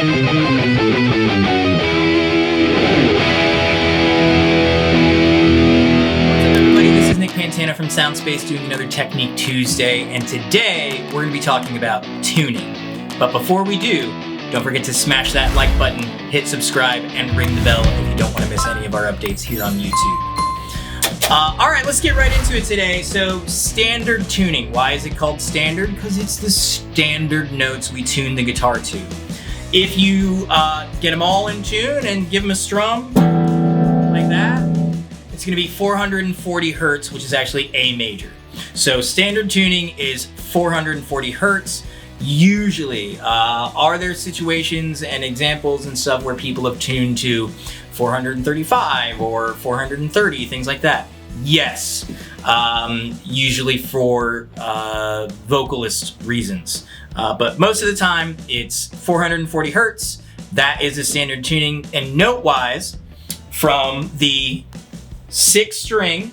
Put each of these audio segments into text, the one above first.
everybody? This is Pantano from Soundspace doing another Technique Tuesday, and today we're going to be talking about tuning. But before we do, don't forget to smash that like button, hit subscribe, and ring the bell if you don't want to miss any of our updates here on YouTube. Alright, let's get right into it today. So, standard tuning. Why is it called standard? Because it's the standard notes we tune the guitar to. If you get them all in tune and give them a strum like that, it's going to be 440 hertz, which is actually A major. So standard tuning is 440 hertz. Usually, are there situations and examples and stuff where people have tuned to 435 or 430, things like that? Yes, usually for vocalist reasons. But most of the time, it's 440 hertz. That is the standard tuning. And note-wise, from the 6th string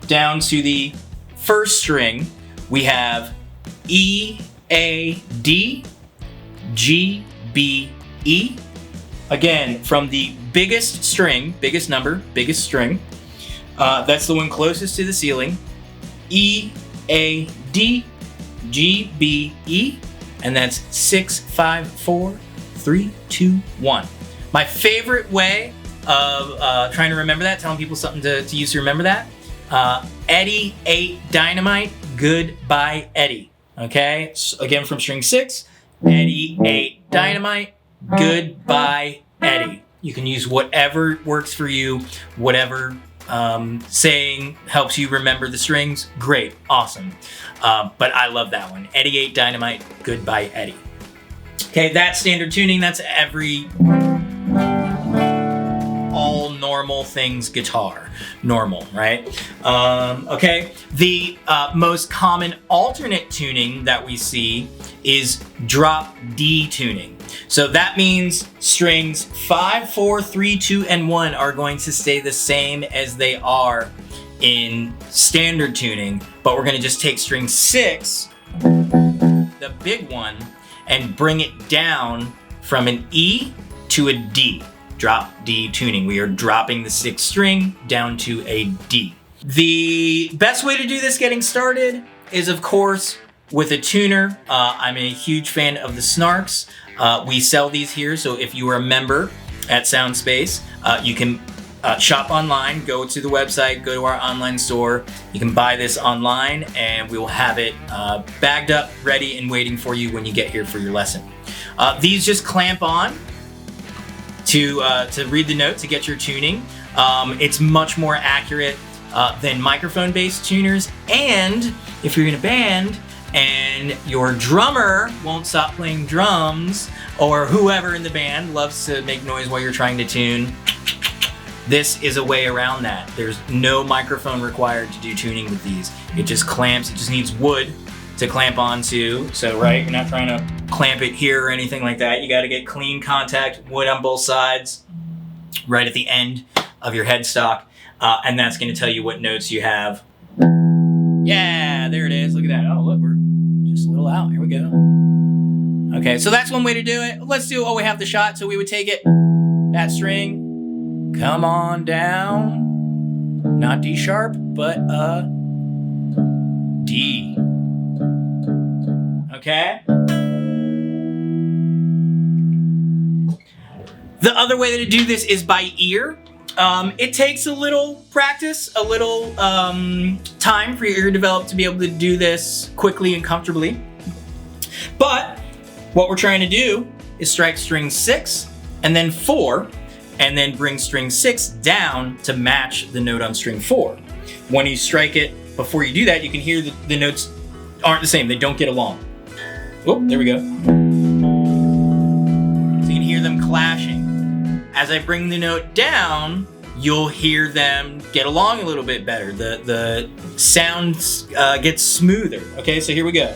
down to the 1st string, we have E, A, D, G, B, E. Again, from the biggest string, biggest number, biggest string, that's the one closest to the ceiling, E, A, D, G, B, E, and that's 6, 5, 4, 3, 2, 1. My favorite way of trying to remember that, telling people something to use to remember that, Eddie ate dynamite, goodbye Eddie. Okay, so again from string 6, Eddie ate dynamite, goodbye Eddie. You can use whatever works for you, whatever saying helps you remember the strings. Great, awesome. But I love that one. Eddie ate dynamite, goodbye Eddie. Okay, that's standard tuning. That's all normal things guitar. Normal, right? Okay, the most common alternate tuning that we see is drop D tuning. So that means strings 5, 4, 3, 2, and 1 are going to stay the same as they are in standard tuning, but we're going to just take string 6, the big one, and bring it down from an E to a D. Drop D tuning. We are dropping the 6th string down to a D. The best way to do this getting started is, of course, with a tuner. I'm a huge fan of the Snarks. We sell these here, so if you are a member at Soundspace, you can shop online, go to the website, go to our online store. You can buy this online, and we will have it bagged up, ready, and waiting for you when you get here for your lesson. These just clamp on to read the note to get your tuning. It's much more accurate than microphone-based tuners, and if you're in a band and your drummer won't stop playing drums, or whoever in the band loves to make noise while you're trying to tune, this is a way around that. There's no microphone required to do tuning with these. It just clamps, it just needs wood to clamp onto. So, right, you're not trying to clamp it here or anything like that. You gotta get clean contact, wood on both sides, right at the end of your headstock, and that's gonna tell you what notes you have. Yeah, there it is, look at that. Oh, look, we're just a little out, here we go. Okay, so that's one way to do it. Let's do, we have the shot, so we would take it, that string, come on down, not D sharp, but D. Okay? The other way to do this is by ear. It takes a little practice, a little time for your ear to develop to be able to do this quickly and comfortably. But what we're trying to do is strike string 6 and then 4, and then bring string 6 down to match the note on string 4. When you strike it, before you do that, you can hear the notes aren't the same. They don't get along. Oh, there we go. So you can hear them clashing. As I bring the note down, you'll hear them get along a little bit better. The sound gets smoother. Okay, so here we go.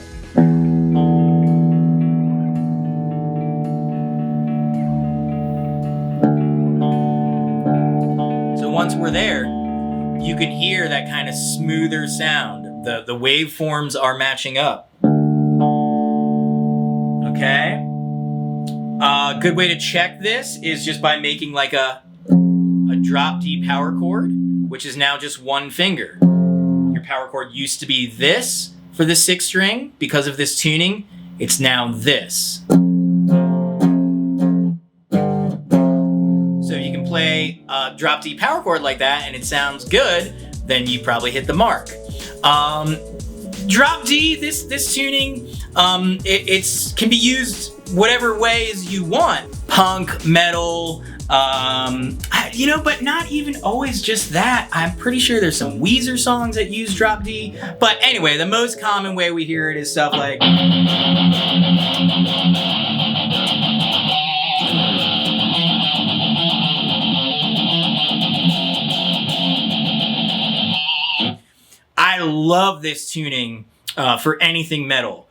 So once we're there, you can hear that kind of smoother sound. The waveforms are matching up. Okay? Good way to check this is just by making like a drop D power chord, which is now just one finger. Your power chord used to be this for the 6th string. Because of this tuning, it's now this. So if you can play a drop D power chord like that and it sounds good, then you probably hit the mark. Drop D, this tuning, it can be used whatever ways you want. Punk, metal, but not even always just that. I'm pretty sure there's some Weezer songs that use drop D. But anyway, the most common way we hear it is stuff like... I love this tuning for anything metal.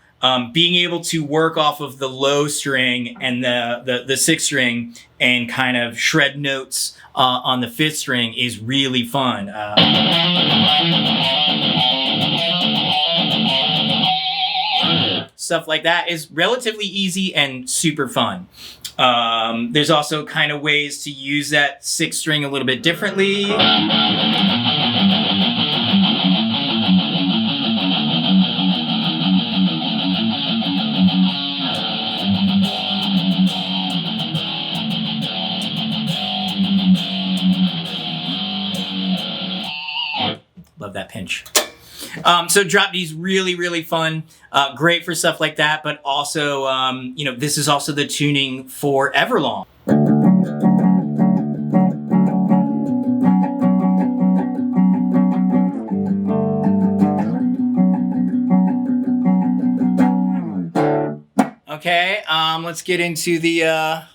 Being able to work off of the low string and the 6th string and kind of shred notes on the 5th string is really fun. Stuff like that is relatively easy and super fun. There's also kind of ways to use that 6th string a little bit differently. Love that pinch. So drop D is really, really fun. Great for stuff like that, but also, this is also the tuning for Everlong. Okay, let's get into the...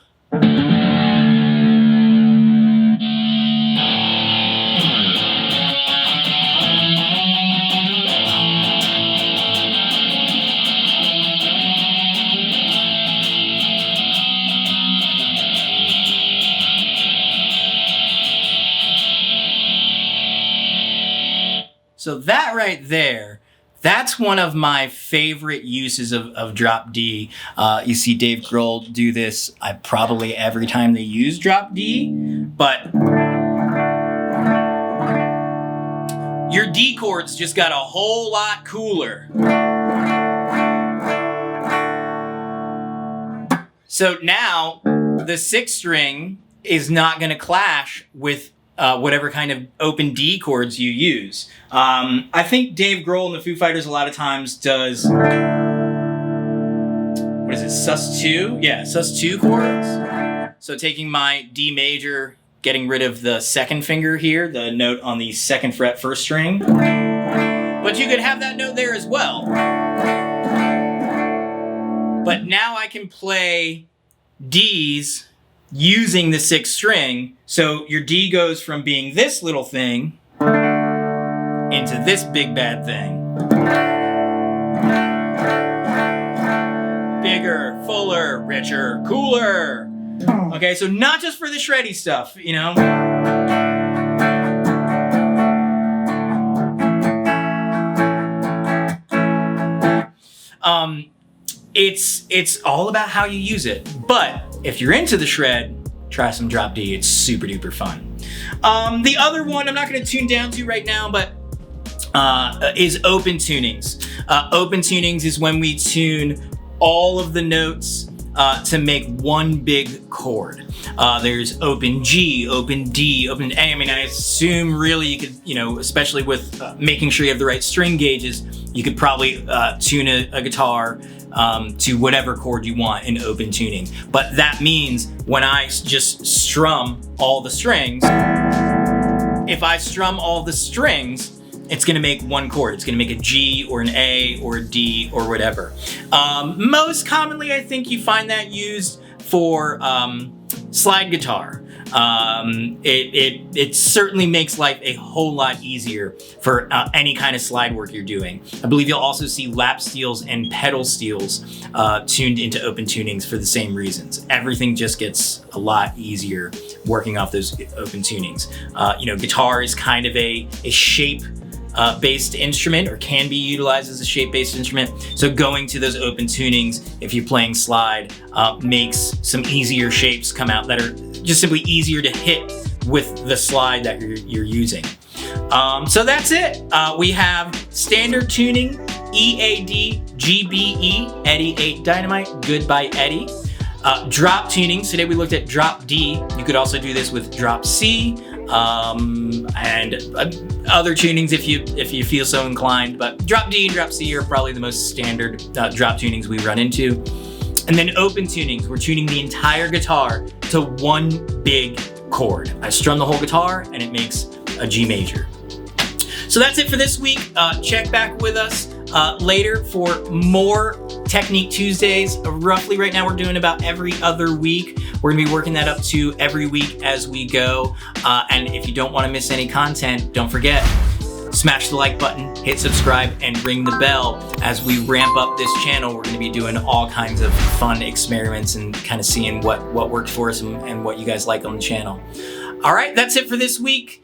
So that right there, that's one of my favorite uses of drop D. You see Dave Grohl do this probably every time they use drop D, but your D chords just got a whole lot cooler. So now the 6th string is not going to clash with whatever kind of open D chords you use. I think Dave Grohl in the Foo Fighters a lot of times does, what is it, sus2? Yeah, sus2 chords. So taking my D major, getting rid of the 2nd finger here, the note on the 2nd fret 1st string. But you could have that note there as well. But now I can play Ds using the 6th string, so your D goes from being this little thing into this big bad thing. Bigger, fuller, richer, cooler. Okay, so not just for the shreddy stuff, It's all about how you use it, but if you're into the shred, try some drop D. It's super duper fun. The other one I'm not going to tune down to right now, but is open tunings. Open tunings is when we tune all of the notes to make one big chord. There's open G, open D, open A. I mean, I assume really you could, especially with making sure you have the right string gauges, you could probably tune a guitar to whatever chord you want in open tuning. But that means when I just strum all the strings, if I strum all the strings, it's gonna make one chord. It's gonna make a G or an A or a D or whatever. Most commonly, I think you find that used for slide guitar. It certainly makes life a whole lot easier for any kind of slide work you're doing. I believe you'll also see lap steels and pedal steels tuned into open tunings for the same reasons. Everything just gets a lot easier working off those open tunings. Guitar is kind of a shape based instrument, or can be utilized as a shape-based instrument. So going to those open tunings, if you're playing slide, makes some easier shapes come out that are just simply easier to hit with the slide that you're using. So that's it. We have standard tuning, EAD, GBE, Eddie 8 Dynamite, Goodbye Eddie. Drop tuning, today we looked at drop D. You could also do this with drop C, and other tunings if you feel so inclined, but drop D and drop C are probably the most standard drop tunings we run into. And then open tunings, we're tuning the entire guitar to one big chord. I strum the whole guitar and it makes a G major. So that's it for this week. Check back with us later for more Technique Tuesdays. Roughly right now we're doing about every other week. We're gonna be working that up to every week as we go. And if you don't wanna miss any content, don't forget, smash the like button, hit subscribe, and ring the bell. As we ramp up this channel, we're gonna be doing all kinds of fun experiments and kind of seeing what worked for us and what you guys like on the channel. All right, that's it for this week.